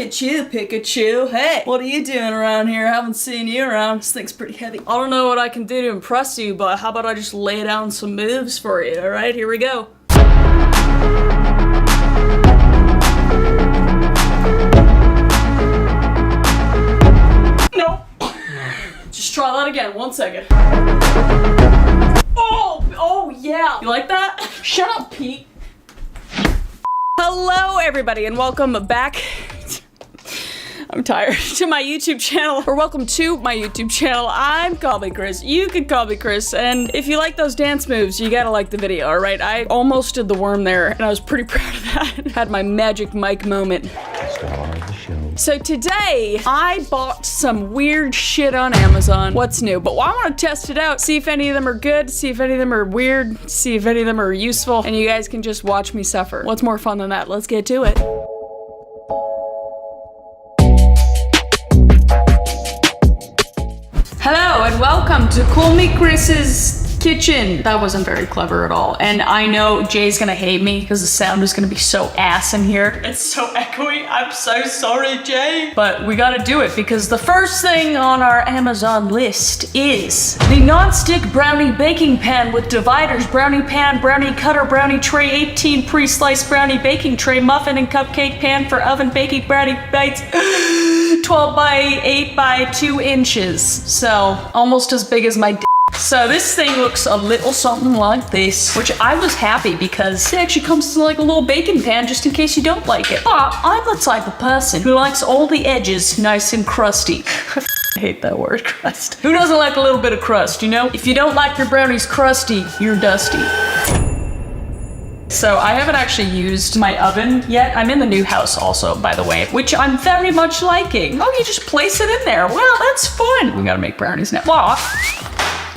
at you, Pikachu. Hey, what are you doing around here? I haven't seen you around. This thing's pretty heavy. I don't know what I can do to impress you, but how about I just lay down some moves for you, alright? Here we go. No. Just try that again, 1 second. Oh yeah. You like that? Shut up, Pete. Hello everybody and welcome back. I'm tired. To my YouTube channel, or welcome to my YouTube channel. I'm Call Me Chris. You can call me Chris, and if you like those dance moves, you gotta like the video, alright? I almost did the worm there, and I was pretty proud of that. Had my magic mic moment. Star of the show. So today, I bought some weird shit on Amazon. What's new? But I want to test it out, see if any of them are good, see if any of them are weird, see if any of them are useful, and you guys can just watch me suffer. What's more fun than that? Let's get to it. Hello and welcome to Call Me Chris's kitchen. That wasn't very clever at all. And I know Jay's gonna hate me because the sound is gonna be so ass in here. It's so echoey. I'm so sorry, Jay. But we gotta do it because the first thing on our Amazon list is the non-stick brownie baking pan with dividers, brownie pan, brownie cutter, brownie tray, 18 pre-sliced brownie baking tray, muffin and cupcake pan for oven baking brownie bites. 12 by 8 by 2 inches. So almost as big as my dick. So this thing looks a little something like this, which I was happy because it actually comes to like a little baking pan just in case you don't like it. But I'm the type of person who likes all the edges nice and crusty. I hate that word, crust. Who doesn't like a little bit of crust, you know? If you don't like your brownies crusty, you're dusty. So I haven't actually used my oven yet. I'm in the new house also, by the way, which I'm very much liking. Oh, you just place it in there. Wow, that's fun. We gotta make brownies now. Well,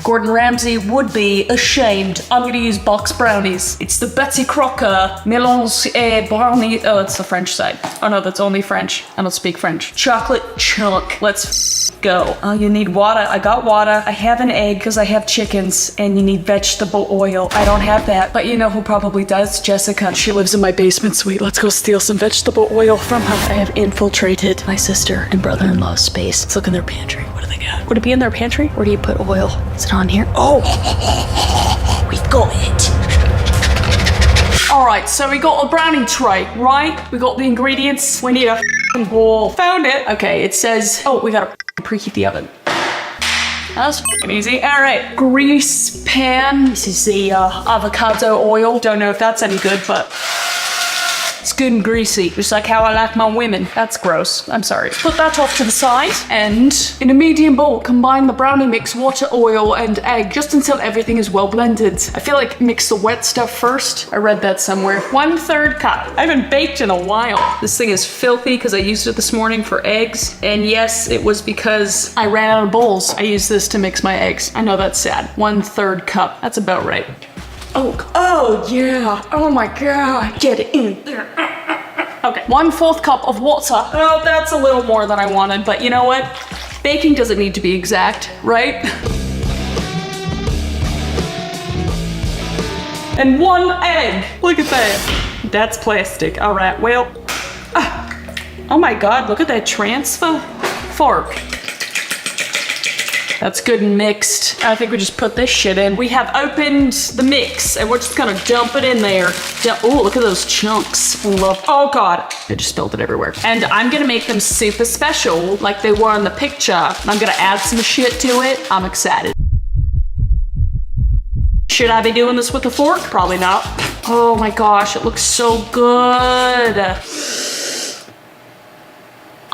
Gordon Ramsay would be ashamed. I'm gonna use box brownies. It's the Betsy Crocker Mélange et brownie. Oh, it's the French side. Oh no, that's only French. I don't speak French. Chocolate chunk. Let's go. Oh, you need water. I got water. I have an egg because I have chickens, and you need vegetable oil. I don't have that, but you know who probably does? Jessica. She lives in my basement suite. Let's go steal some vegetable oil from her. I have infiltrated my sister and brother-in-law's space. Let's look in their pantry. What do they got? Would it be in their pantry? Where do you put oil? Is it on here? Oh, we've got it. All right, so we got a brownie tray, right? We got the ingredients. We need a bowl. Found it. Okay, it says, oh, we gotta preheat the oven. That's easy. All right, grease pan. This is the avocado oil. Don't know if that's any good, but it's good and greasy, just like how I like my women. That's gross. I'm sorry. Put that off to the side, and in a medium bowl, combine the brownie mix, water, oil, and egg, just until everything is well blended. I feel like mix the wet stuff first. I read that somewhere. 1/3 cup. I haven't baked in a while. This thing is filthy because I used it this morning for eggs, and yes, it was because I ran out of bowls. I used this to mix my eggs. I know that's sad. 1/3 cup. That's about right. Oh yeah. Oh my God. Get it in there. Okay. 1/4 cup of water. Oh, that's a little more than I wanted, but you know what? Baking doesn't need to be exact, right? And 1 egg. Look at that. That's plastic. All right, well. Oh my God, look at that transfer fork. That's good and mixed. I think we just put this shit in. We have opened the mix and we're just gonna dump it in there. Oh, look at those chunks. Oh God, I just spilled it everywhere. And I'm gonna make them super special like they were in the picture. I'm gonna add some shit to it. I'm excited. Should I be doing this with a fork? Probably not. Oh my gosh, it looks so good.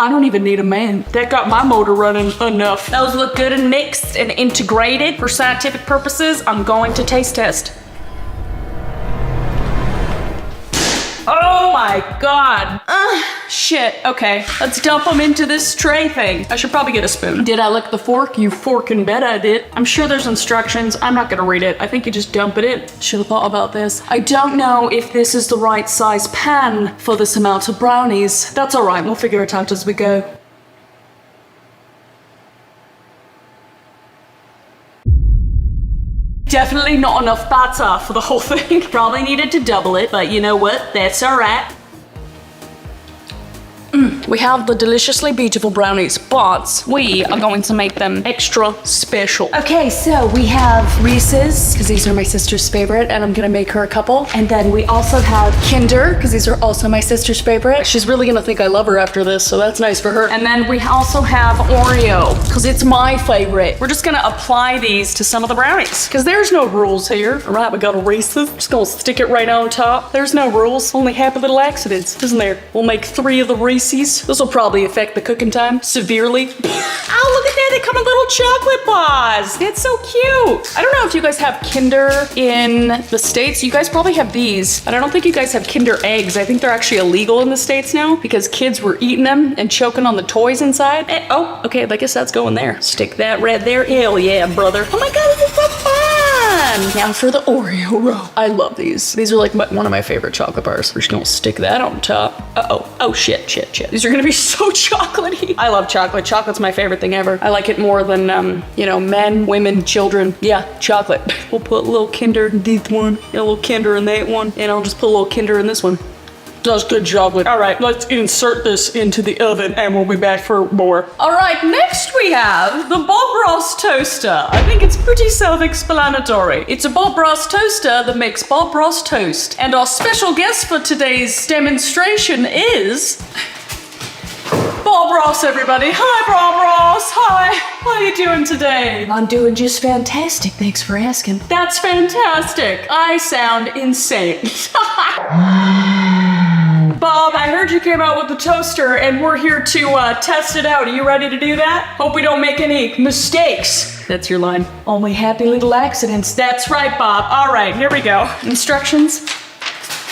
I don't even need a man. That got my motor running enough. Those look good and mixed and integrated. For scientific purposes, I'm going to taste test. Oh my God. Shit, okay. Let's dump them into this tray thing. I should probably get a spoon. Did I lick the fork? You forkin' bet I did. I'm sure there's instructions. I'm not gonna read it. I think you just dump it in. Should have thought about this. I don't know if this is the right size pan for this amount of brownies. That's all right, we'll figure it out as we go. Definitely not enough batter for the whole thing. Probably needed to double it, but you know what? That's all right. We have the deliciously beautiful brownies, but we are going to make them extra special. Okay, so we have Reese's, because these are my sister's favorite, and I'm gonna make her a couple. And then we also have Kinder, because these are also my sister's favorite. She's really gonna think I love her after this, so that's nice for her. And then we also have Oreo, because it's my favorite. We're just gonna apply these to some of the brownies, because there's no rules here. All right, we got a Reese's. Just gonna stick it right on top. There's no rules, only happy little accidents, isn't there? We'll make 3 of the Reese's. This will probably affect the cooking time severely. Oh, look at that, they come in little chocolate bars. It's so cute. I don't know if you guys have Kinder in the States. You guys probably have these, but I don't think you guys have Kinder eggs. I think they're actually illegal in the States now because kids were eating them and choking on the toys inside. And, oh, okay, I guess that's going there. Stick that right there. Hell yeah, brother. Oh my God, this is so fun. Now for the Oreo roll. I love these. These are like one of my favorite chocolate bars. We're just gonna stick that on top. Uh-oh. Oh, shit. These are gonna be so chocolatey. I love chocolate. Chocolate's my favorite thing ever. I like it more than, you know, men, women, children. Yeah, chocolate. We'll put a little Kinder in this one, and a little Kinder in that one, and I'll just put a little Kinder in this one. That's good chocolate. All right, let's insert this into the oven and we'll be back for more. All right, next we have the Bob Ross toaster. I think it's pretty self-explanatory. It's a Bob Ross toaster that makes Bob Ross toast. And our special guest for today's demonstration is Bob Ross, everybody. Hi, Bob Ross. Hi. How are you doing today? I'm doing just fantastic. Thanks for asking. That's fantastic. I sound insane. Bob, I heard you came out with the toaster and we're here to test it out. Are you ready to do that? Hope we don't make any mistakes. That's your line. Only happy little accidents. That's right, Bob. All right, here we go. Instructions.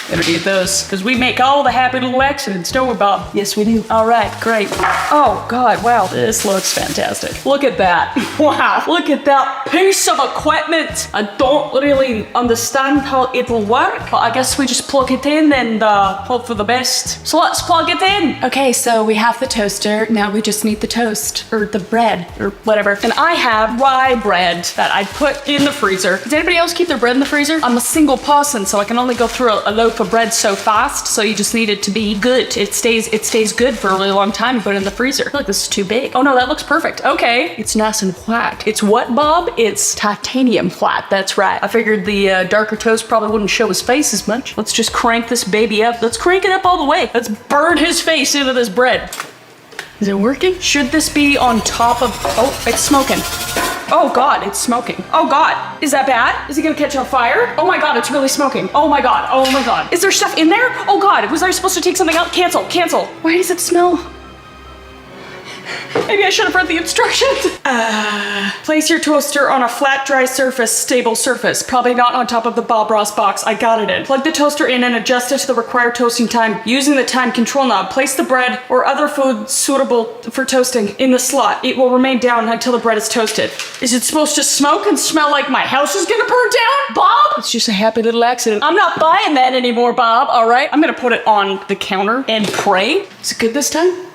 Better get those, because we make all the happy little accidents, don't we, Bob? Yes, we do. All right, great. Oh, God, wow, this looks fantastic. Look at that. Wow, look at that piece of equipment. I don't really understand how it'll work, but I guess we just plug it in and hope for the best. So let's plug it in. Okay, so we have the toaster. Now we just need the toast, or the bread, or whatever. And I have rye bread that I put in the freezer. Does anybody else keep their bread in the freezer? I'm a single person, so I can only go through a loaf of bread so fast, so you just need it to be good. It stays good for a really long time. You put it in the freezer. I feel like this is too big. Oh no, that looks perfect. Okay, it's nice and flat. It's what, Bob? It's titanium flat. That's right. I figured the darker toast probably wouldn't show his face as much. Let's just crank this baby up. Let's crank it up all the way. Let's burn his face into this bread. Is it working? Should this be on top of... Oh, it's smoking. Oh God, it's smoking. Oh God, is that bad? Is it gonna catch on fire? Oh my God, it's really smoking. Oh my God, oh my God. Is there stuff in there? Oh God, was I supposed to take something out? Cancel. Why does it smell? Maybe I should have read the instructions. Place your toaster on a flat, dry surface, stable surface. Probably not on top of the Bob Ross box. I got it in. Plug the toaster in and adjust it to the required toasting time using the time control knob. Place the bread or other food suitable for toasting in the slot. It will remain down until the bread is toasted. Is it supposed to smoke and smell like my house is gonna burn down? Bob? It's just a happy little accident. I'm not buying that anymore, Bob, all right? I'm gonna put it on the counter and pray. Is it good this time?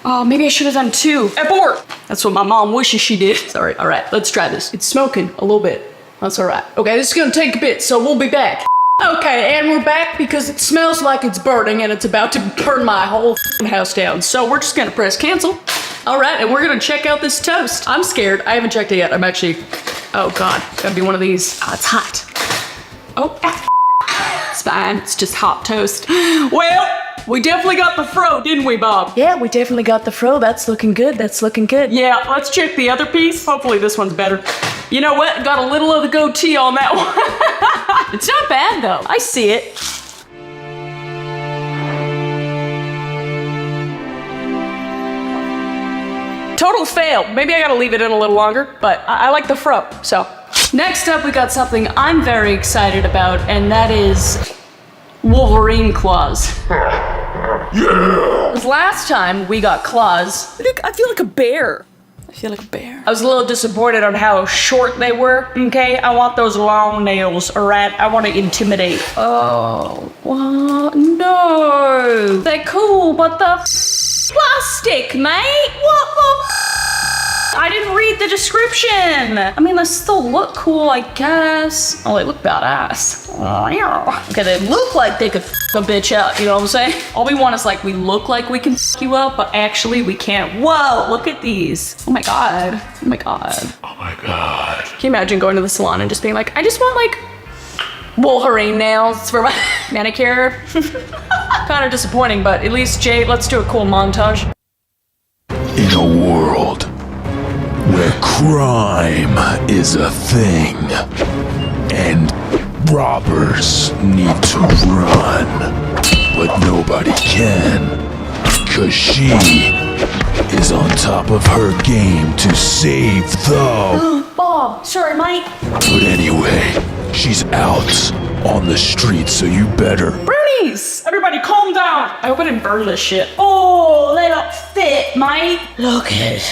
Oh, maybe I should have done 2. Abort! That's what my mom wishes she did. Sorry, all right, let's try this. It's smoking a little bit. That's all right. Okay, this is gonna take a bit, so we'll be back. Okay, and we're back because it smells like it's burning and it's about to burn my whole house down. So we're just gonna press cancel. All right, and we're gonna check out this toast. I'm scared. I haven't checked it yet. I'm actually... Oh God, gotta be one of these. Oh, it's hot. Oh, it's fine. It's just hot toast. Well... We definitely got the fro, didn't we, Bob? Yeah, we definitely got the fro. That's looking good. That's looking good. Yeah, let's check the other piece. Hopefully this one's better. You know what? Got a little of the goatee on that one. It's not bad, though. I see it. Total fail. Maybe I gotta leave it in a little longer, but I like the fro, so. Next up, we got something I'm very excited about, and that is Wolverine claws. Yeah! Last time we got claws, I feel like a bear. I was a little disappointed on how short they were, okay? I want those long nails, alright? I want to intimidate. Oh, what? No! They're cool, but the plastic, mate! What the I didn't read the description. I mean, they still look cool, I guess. Oh, they look badass. Oh, yeah. Okay, they look like they could f a bitch up, you know what I'm saying? All we want is like, we look like we can f you up, but actually we can't. Whoa, look at these. Oh my God. Oh my God. Oh my God. Can you imagine going to the salon and just being like, I just want like Wolverine nails for my manicure? Kind of disappointing, but at least Jade, let's do a cool montage. In a world where crime is a thing and robbers need to run, but nobody can, 'cause she is on top of her game to save the... Bob, sorry, Mike. But anyway, she's out on the street, so you better... Brownies! Everybody calm down. I hope I didn't burn this shit. Oh, they look fit, mate. Look at it.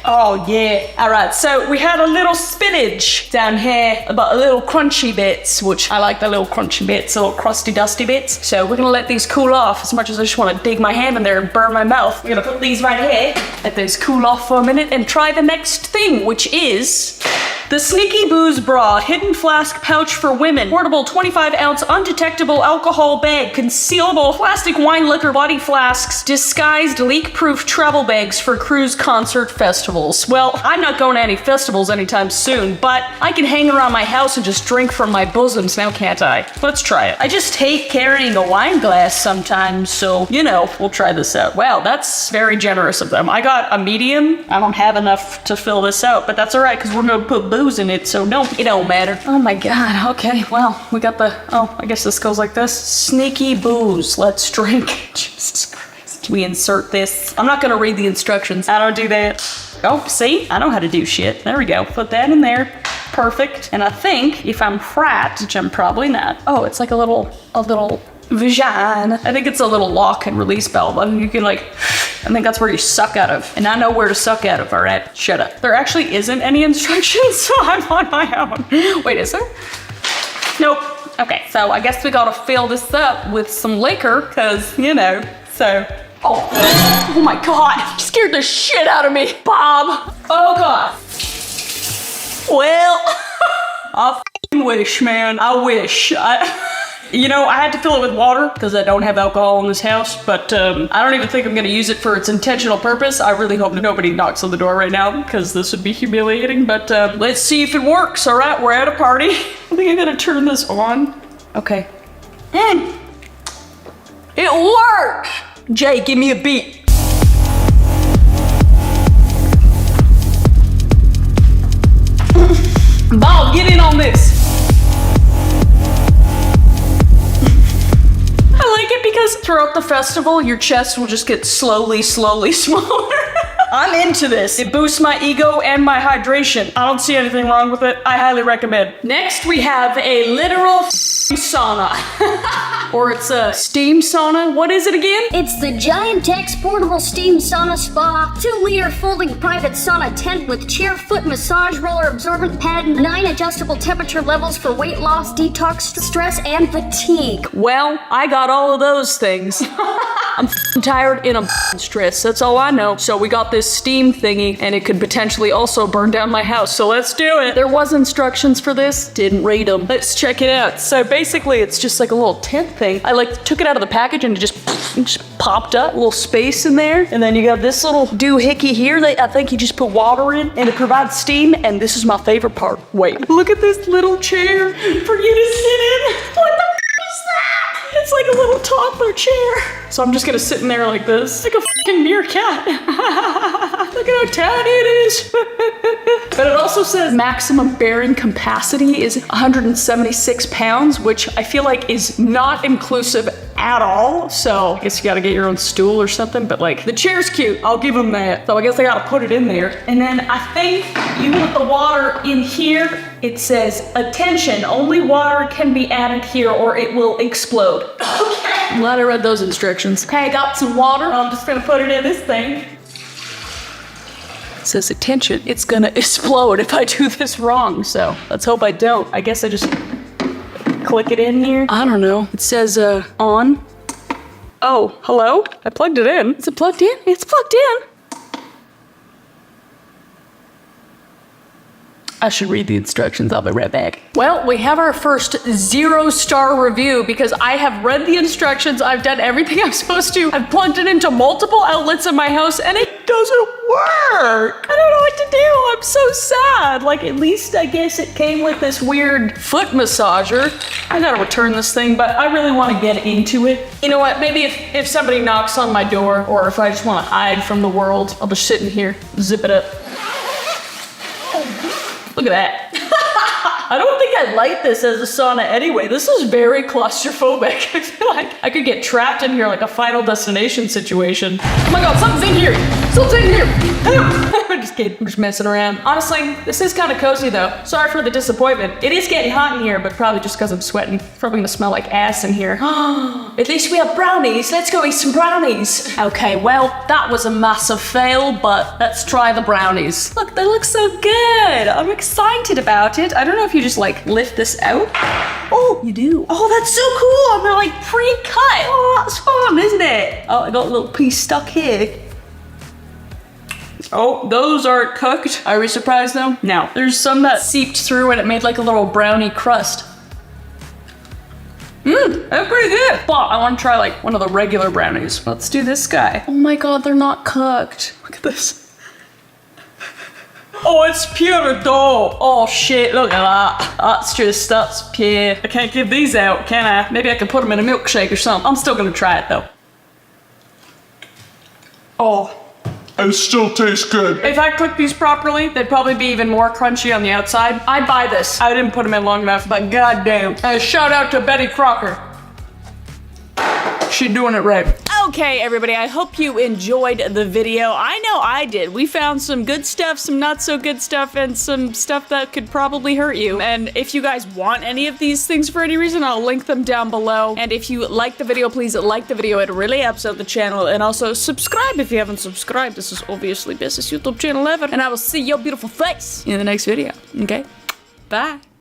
Oh, yeah. All right, so we had a little spinach down here, about a little crunchy bits, which I like the little crunchy bits, the little crusty, dusty bits. So we're gonna let these cool off as much as I just wanna dig my hand in there and burn my mouth. We're gonna put these right here, let those cool off for a minute, and try the next thing, which is the Sneaky Booze Bra Hidden Flask Pouch for Women. Portable 25-ounce undetectable alcohol bag. Concealable plastic wine liquor body flasks. Disguised leak-proof travel bags for cruise concert festivals. Well, I'm not going to any festivals anytime soon, but I can hang around my house and just drink from my bosoms now, can't I? Let's try it. I just hate carrying a wine glass sometimes, so, you know, we'll try this out. Wow, that's very generous of them. I got a medium. I don't have enough to fill this out, but that's all right, because we're going to put booze in it, so no, it don't matter. Oh my God, okay, well, we got the, oh, I guess this goes like this. Sneaky booze, let's drink. Jesus Christ. We insert this. I'm not gonna read the instructions. I don't do that. Oh, see? I know how to do shit. There we go. Put that in there. Perfect. And I think if I'm frat, which I'm probably not. Oh, it's like a little vagina. I think it's a little lock and release valve. I mean, you can like, I think that's where you suck out of. And I know where to suck out of, all right? Shut up. There actually isn't any instructions, so I'm on my own. Wait, is there? Nope. Okay, so I guess we gotta fill this up with some liquor, cause, you know, so. Oh my God, you scared the shit out of me, Bob. Oh God. Well, I f***ing wish, man. I wish. You know, I had to fill it with water because I don't have alcohol in this house, but I don't even think I'm gonna use it for its intentional purpose. I really hope nobody knocks on the door right now because this would be humiliating, but let's see if it works, all right? We're at a party. I think I'm gonna turn this on. Okay. It worked! Jay, give me a beat. Bob, get in on this. I like it because throughout the festival, your chest will just get slowly smaller. I'm into this. It boosts my ego and my hydration. I don't see anything wrong with it. I highly recommend. Next, we have a literal sauna. Or it's a steam sauna. What is it again? It's the Giant-X Portable Steam Sauna Spa. 2-liter folding private sauna tent with chair, foot, massage roller, absorbent pad, 9 adjustable temperature levels for weight loss, detox, stress, and fatigue. Well, I got all of those things. I'm tired and I'm stressed. That's all I know. So we got this steam thingy and it could potentially also burn down my house. So let's do it. There was instructions for this. Didn't read them. Let's check it out. So basically it's just like a little tent thing. I like took it out of the package and it just popped up. A little space in there. And then you got this little doohickey here that I think you just put water in and it provides steam. And this is my favorite part. Wait, look at this little chair for you to sit in. What the is that? It's like a little toddler chair. So I'm just gonna sit in there like this. Like a fucking meerkat. Look at how tiny it is. But it also says maximum bearing capacity is 176 pounds, which I feel like is not inclusive at all. So I guess you gotta get your own stool or something, but like the chair's cute. I'll give them that. So I guess I gotta put it in there. And then I think you put the water in here. It says, attention, only water can be added here or it will explode. Okay. I'm glad I read those instructions. Okay, I got some water. I'm just gonna put it in this thing. It says, attention, it's gonna explode if I do this wrong. So let's hope I don't. I guess I just click it in here. I don't know. It says, on. Oh, hello? I plugged it in. Is it plugged in? It's plugged in. I should read the instructions. I'll be right back. Well, we have our first 0-star review because I have read the instructions. I've done everything I'm supposed to. I've plugged it into multiple outlets in my house and it doesn't work. I don't know what to do. I'm so sad. Like, at least I guess it came with this weird foot massager. I gotta return this thing, but I really want to get into it. You know what? Maybe if somebody knocks on my door or if I just want to hide from the world, I'll just sit in here, zip it up. Look at that. I don't think I like this as a sauna anyway. This is very claustrophobic. I feel like I could get trapped in here like a Final Destination situation. Oh my god, something's in here! Something's in here! I'm just kidding. I'm just messing around. Honestly, this is kind of cozy though. Sorry for the disappointment. It is getting hot in here, but probably just because I'm sweating. It's probably gonna smell like ass in here. At least we have brownies. Let's go eat some brownies. Okay, well, that was a massive fail, but let's try the brownies. Look, they look so good. I'm excited about it. I don't know if you just like lift this out. Oh, you do. Oh, that's so cool. And they're like pre-cut. Oh, that's fun, isn't it? Oh, I got a little piece stuck here. Oh, those aren't cooked. Are we surprised though? No. There's some that seeped through and it made like a little brownie crust. That's pretty good. But I want to try like one of the regular brownies. Let's do this guy. Oh my god, they're not cooked. Look at this. Oh, it's pure dough. Oh shit, look at that. That's pure. I can't give these out, can I? Maybe I can put them in a milkshake or something. I'm still gonna try it though. Oh. It still tastes good. If I cooked these properly, they'd probably be even more crunchy on the outside. I'd buy this. I didn't put them in long enough, but goddamn. Shout out to Betty Crocker. She's doing it right. Okay, everybody, I hope you enjoyed the video. I know I did. We found some good stuff, some not so good stuff, and some stuff that could probably hurt you. And if you guys want any of these things for any reason, I'll link them down below. And if you like the video, please like the video. It really helps out the channel. And also subscribe if you haven't subscribed. This is obviously best YouTube channel ever. And I will see your beautiful face in the next video. Okay? Bye.